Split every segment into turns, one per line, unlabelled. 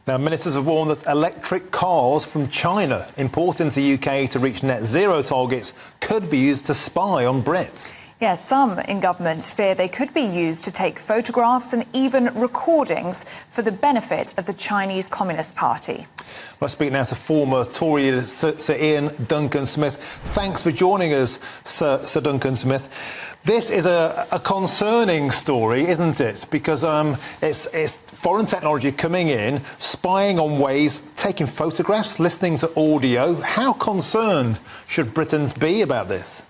Now, ministers have warned that electric cars from China imported into the UK to reach net zero targets could be used to spy on Brits.
Yes, some in government fear they could be used to take photographs and even recordings for the benefit of the Chinese Communist Party.
Let's speak now to former Tory leader Sir Iain Duncan Smith. Thanks for joining us, Sir Duncan Smith. This is a concerning story, isn't it? Because it's foreign technology coming in, spying on ways, taking photographs, listening to audio. How concerned should Britons be about this?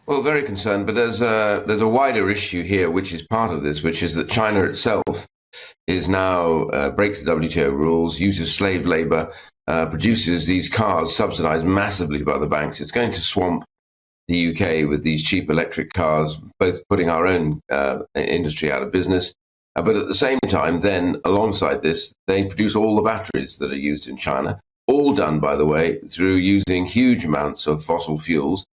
Well, very concerned, but there's a wider issue here, which is part of this, which is that China itself is now breaks the WTO rules, uses slave labour, produces these cars subsidised massively by the banks. It's going to swamp the UK with these cheap electric cars, both putting our own industry out of business. But at the same time, then alongside this, they produce all the batteries that are used in China, all done, by the way, through using huge amounts of fossil fuels,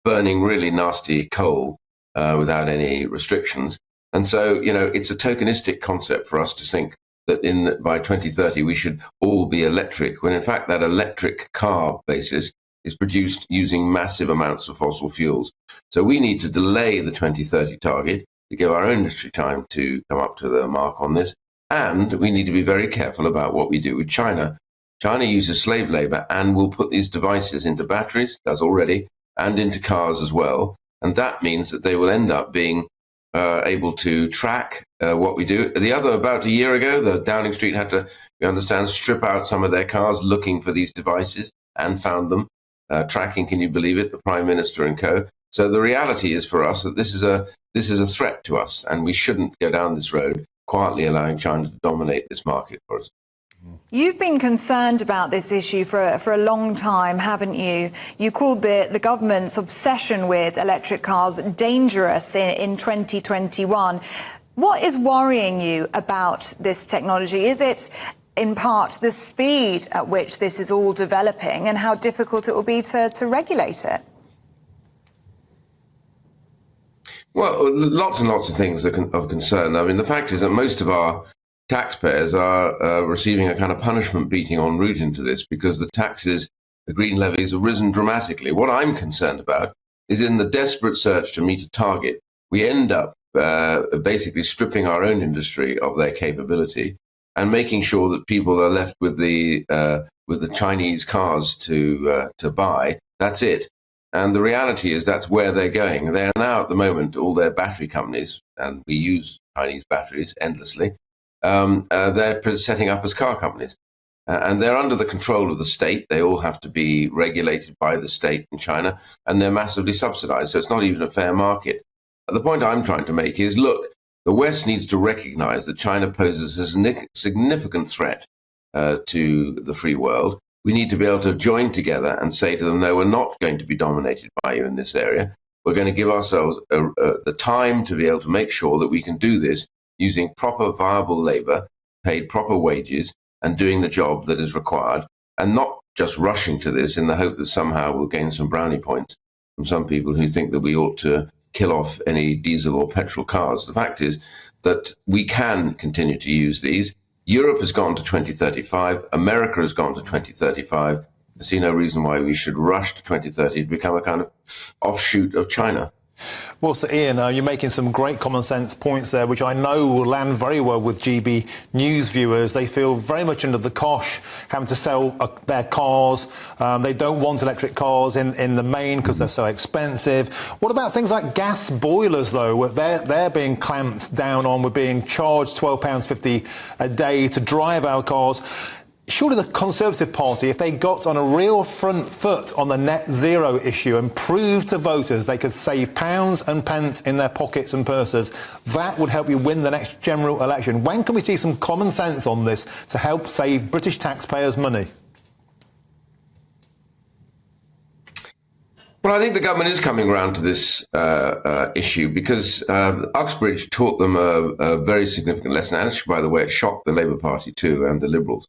burning really nasty coal without any restrictions. And so, you know, it's a tokenistic concept for us to think that by 2030 we should all be electric, when in fact that electric car basis is produced using massive amounts of fossil fuels. So we need to delay the 2030 target to give our own industry time to come up to the mark on this. And we need to be very careful about what we do with China. China uses slave labor and will put these devices into batteries, does already, and into cars as well. And that means that they will end up being able to track what we do. About a year ago, the Downing Street had to, we understand, strip out some of their cars looking for these devices and found them. Tracking, can you believe it, the Prime Minister and co. So the reality is for us that this is a threat to us, and we shouldn't go down this road quietly allowing China to dominate this market for us.
You've been concerned about this issue for a long time, haven't you? You called the government's obsession with electric cars dangerous in 2021. What is worrying you about this technology? Is it in part the speed at which this is all developing and how difficult it will be to regulate it?
Well, lots and lots of things are of concern. I mean, the fact is that most of our taxpayers are receiving a kind of punishment beating en route into this because the taxes, the green levies, have risen dramatically. What I'm concerned about is in the desperate search to meet a target, we end up basically stripping our own industry of their capability and making sure that people are left with the Chinese cars to buy. That's it. And the reality is that's where they're going. They are now at the moment, all their battery companies, and we use Chinese batteries endlessly, they're setting up as car companies. And they're under the control of the state. They all have to be regulated by the state in China, and they're massively subsidized. So it's not even a fair market. The point I'm trying to make is, look, the West needs to recognize that China poses a significant threat to the free world. We need to be able to join together and say to them, no, we're not going to be dominated by you in this area. We're going to give ourselves the time to be able to make sure that we can do this using proper, viable labor, paid proper wages, and doing the job that is required, and not just rushing to this in the hope that somehow we'll gain some brownie points from some people who think that we ought to kill off any diesel or petrol cars. The fact is that we can continue to use these. Europe has gone to 2035. America has gone to 2035. I see no reason why we should rush to 2030 to become a kind of offshoot of China.
Well, Sir Iain, you're making some great common sense points there, which I know will land very well with GB News viewers. They feel very much under the cosh, having to sell their cars. They don't want electric cars in the main because they're so expensive. What about things like gas boilers, though? They're being clamped down on. We're being charged £12.50 a day to drive our cars. Surely the Conservative Party, if they got on a real front foot on the net zero issue and proved to voters they could save pounds and pence in their pockets and purses, that would help you win the next general election. When can we see some common sense on this to help save British taxpayers money?
Well, I think the government is coming around to this issue because Uxbridge taught them a very significant lesson. And actually, by the way, it shocked the Labour Party too and the Liberals.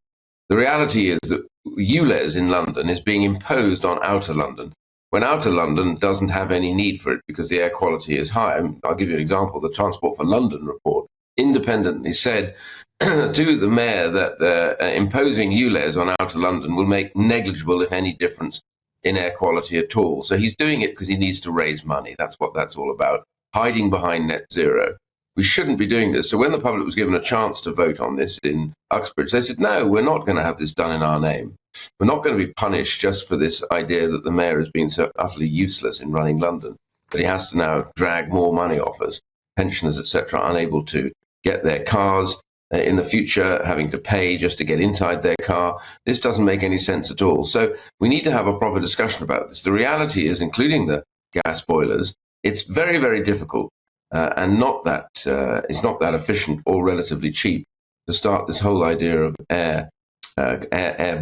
The reality is that ULEZ in London is being imposed on Outer London, when Outer London doesn't have any need for it because the air quality is high. And I'll give you an example. The Transport for London report independently said to the mayor that imposing ULEZ on outer London will make negligible, if any, difference in air quality at all. So he's doing it because he needs to raise money. That's what that's all about, hiding behind net zero. We shouldn't be doing this. So when the public was given a chance to vote on this in Uxbridge, they said, no, we're not going to have this done in our name. We're not going to be punished just for this idea that the mayor has been so utterly useless in running London, that he has to now drag more money off us, pensioners, etc., unable to get their cars in the future, having to pay just to get inside their car. This doesn't make any sense at all. So we need to have a proper discussion about this. The reality is, including the gas boilers, it's very, very difficult and it's not that efficient or relatively cheap to start this whole idea of air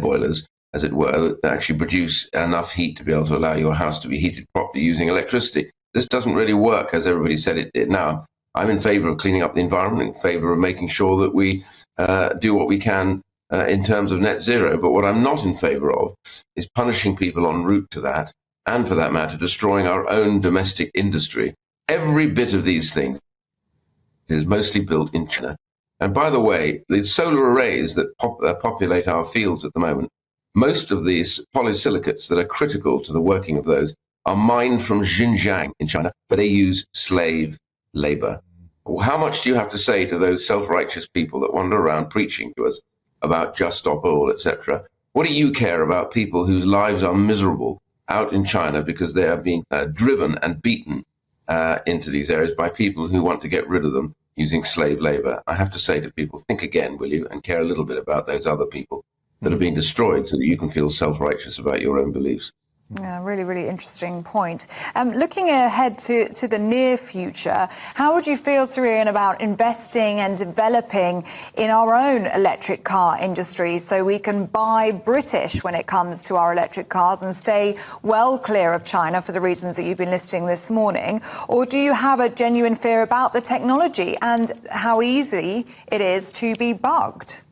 boilers, as it were, that actually produce enough heat to be able to allow your house to be heated properly using electricity. This doesn't really work, as everybody said it did. Now, I'm in favor of cleaning up the environment, in favor of making sure that we do what we can in terms of net zero. But what I'm not in favor of is punishing people en route to that, and for that matter, destroying our own domestic industry. Every bit of these things is mostly built in China. And by the way, the solar arrays that populate our fields at the moment, most of these polysilicates that are critical to the working of those are mined from Xinjiang in China, where they use slave labor. How much do you have to say to those self-righteous people that wander around preaching to us about just stop oil, etc.? What do you care about people whose lives are miserable out in China because they are being driven and beaten into these areas by people who want to get rid of them using slave labor? I have to say to people, think again, will you, and care a little bit about those other people that are being destroyed so that you can feel self-righteous about your own beliefs.
Yeah, really, really interesting point. Looking ahead to the near future, how would you feel, Sir Iain, about investing and developing in our own electric car industry so we can buy British when it comes to our electric cars and stay well clear of China for the reasons that you've been listing this morning? Or do you have a genuine fear about the technology and how easy it is to be bugged?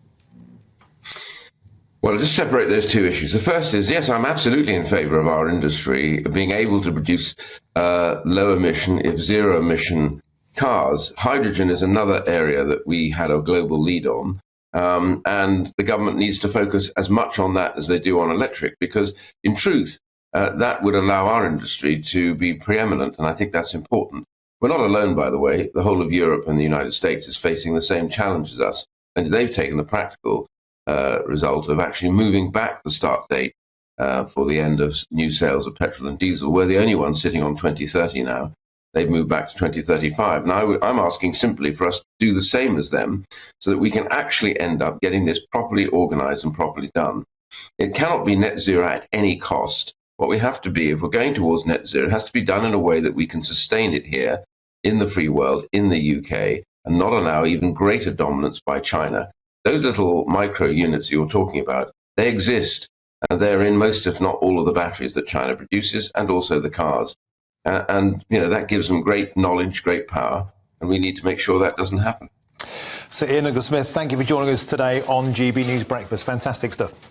Well, just separate those two issues. The first is, yes, I'm absolutely in favor of our industry being able to produce low emission, if zero emission cars. Hydrogen is another area that we had a global lead on. And the government needs to focus as much on that as they do on electric, because in truth, that would allow our industry to be preeminent. And I think that's important. We're not alone, by the way. The whole of Europe and the United States is facing the same challenge as us. And they've taken the practical result of actually moving back the start date for the end of new sales of petrol and diesel. We're the only ones sitting on 2030 now. They've moved back to 2035. Now, I'm asking simply for us to do the same as them so that we can actually end up getting this properly organized and properly done. It cannot be net zero at any cost. What we have to be, if we're going towards net zero, it has to be done in a way that we can sustain it here in the free world, in the UK, and not allow even greater dominance by China. Those little micro units you're talking about, they exist, and they're in most, if not all, of the batteries that China produces, and also the cars. And that gives them great knowledge, great power, and we need to make sure that doesn't happen.
So Iain Duncan Smith, thank you for joining us today on GB News Breakfast. Fantastic stuff.